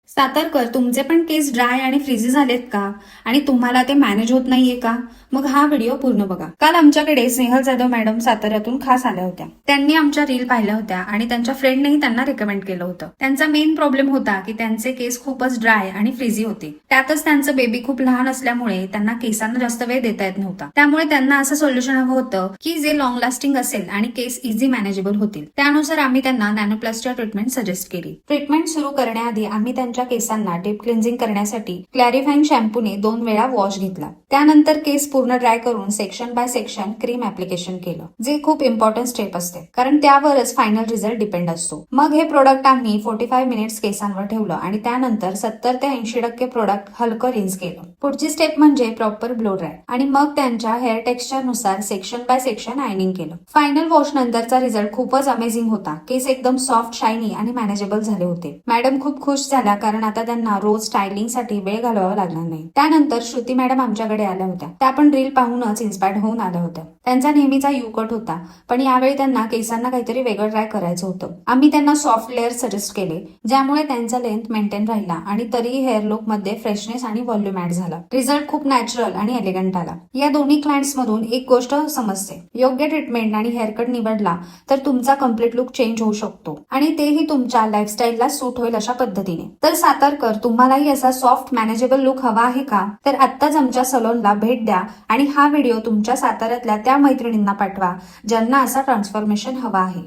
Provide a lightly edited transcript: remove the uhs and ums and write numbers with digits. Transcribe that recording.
सातारकर, तुमचे पण केस ड्राय आणि फ्रिझी झालेत का? आणि तुम्हाला ते मॅनेज होत नाहीये का? मग हा व्हिडिओ पूर्ण बघा. काल आमच्याकडे स्नेहल जाधव मॅडम साताऱ्यातून खास आल्या होत्या. त्यांनी आमच्या रील पाहिल्या होत्या आणि त्यांच्या फ्रेंडनेही त्यांना रेकमेंड केलं होतं. त्यांचा मेन प्रॉब्लेम होता की त्यांचे केस खूपच ड्राय आणि फ्रिझी होते. त्यातच त्यांचं बेबी खूप लहान असल्यामुळे त्यांना केसांना जास्त वेळ देता येत नव्हता. त्यामुळे त्यांना असं सोल्युशन हवं होतं की जे लॉंग लास्टिंग असेल आणि केस इझी मॅनेजेबल होतील. त्यानुसार आम्ही त्यांना नॅनोप्लसच्या ट्रीटमेंट सजेस्ट केली. ट्रीटमेंट सुरू करण्याआधी आम्ही त्यांच्या केसांना डीप क्लिन्झिंग करण्यासाठी क्लॅरिफाईंग शॅम्पूने 2 वेळा वॉश घेतला. त्यानंतर केस पूर्ण ड्राय करून section by section cream application केलं, जे खूप इम्पॉर्टंट स्टेप असते कारण त्यावरच फायनल रिझल्ट डिपेंड असतो. मग हे प्रोडक्ट आम्ही 45 मिनिट्स केसांवर ठेवलं आणि त्यानंतर 70 ते 80% प्रोडक्ट हलकं रिन्स केलं. पुढची स्टेप म्हणजे प्रॉपर ब्लो ड्राय आणि मग त्यांच्या हेअर टेक्स्चर नुसार सेक्शन बाय सेक्शन आयनिंग केलं. फायनल वॉश नंतरचा रिझल्ट खूपच अमेझिंग होता. केस एकदम सॉफ्ट, शायनी आणि मॅनेजेबल झाले होते. मॅडम खूप खुश झाल्या कारण आता त्यांना रोज स्टायलिंगसाठी वेळ घालवावा लागणार नाही. त्यानंतर श्रुती मॅडम आमच्याकडे आल्या होत्या. त्या पण रील पाहूनच इन्स्पायर्ड होऊन आल्या होत्या. त्यांचा नेहमीचा यू कट होता, पण यावेळी त्यांना केसांना काहीतरी वेगळं ट्राय करायचं होतं. आम्ही त्यांना सॉफ्ट लेअर सजेस्ट केले, ज्यामुळे त्यांचा लेंथ मेंटेन राहिला आणि तरीही हेअर लुक मध्ये फ्रेशनेस आणि व्हॉल्यूम ऍड झाला. रिझल्ट खूप नॅचरल आणि एलिगंट आला. या दोन्ही क्लायंट्स मधून एक गोष्ट समजते, योग्य ट्रीटमेंट आणि हेअरकट निवडला तर तुमचा कम्प्लीट लुक चेंज होऊ शकतो आणि तेही तुमच्या लाईफस्टाईलला सूट होईल अशा पद्धतीने. तर सातारकर, तुम्हालाही असा सॉफ्ट मॅनेजेबल लुक हवा आहे का? तर आत्ताच आमच्या सलोनला भेट द्या आणि हा व्हिडिओ तुमच्या साताऱ्यातल्या त्या मैत्रिणींना पाठवा ज्यांना असा ट्रान्सफॉर्मेशन हवा आहे.